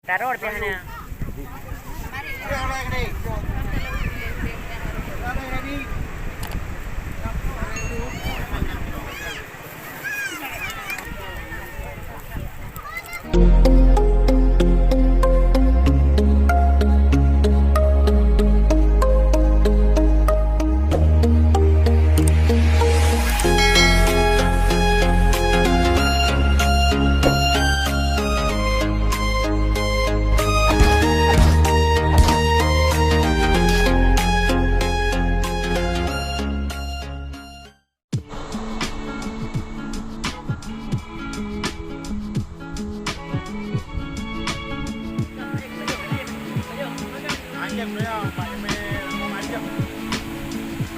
Taruh di sana. Jam dia, Pak Emil, mau jam.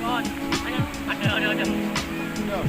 Kon, ada. Sudah.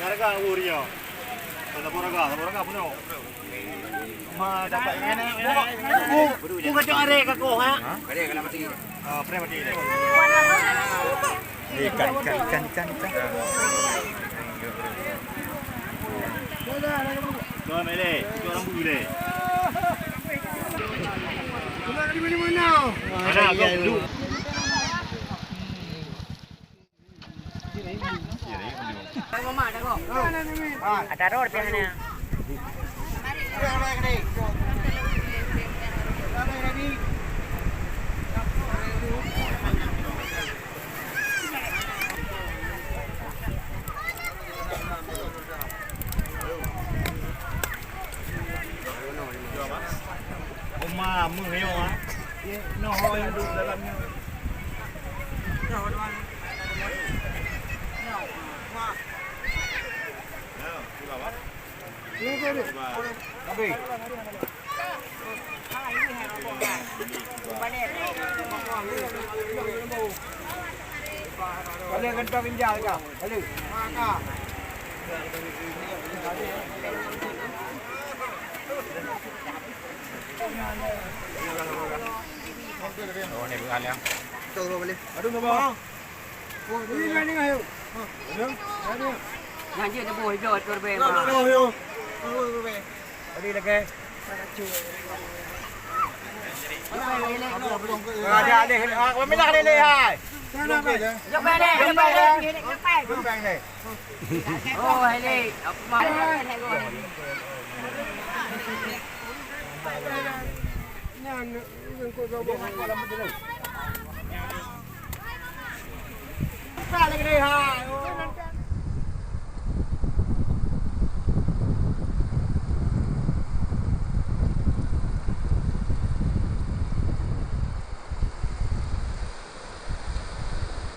Gara-gara urio. Tapora puno. Ma dapat ini. Ku kacau are kako ha. Are kenapa tinggi? Pre mati ni. Ikan. Kau mele, kau orang bule. Kau nak di mana? Ada kau duduk. Ada road pihak ni. Oma mengayo ah. No, yang duduk dalamnya. Boleh kan pinjal kah? Boleh. Oh, ni bukan ya. Tunggu boleh. Aduh, bawah. Oh, ini ni ayo. Ada. Janji ada boy jod korbe. Ayo. Tadi lagi. Ada ada. Kau minta ada lehai. Jom balik, jom balik. Jom bang ni. Oh, hele. Apa mana? Lagi lehai.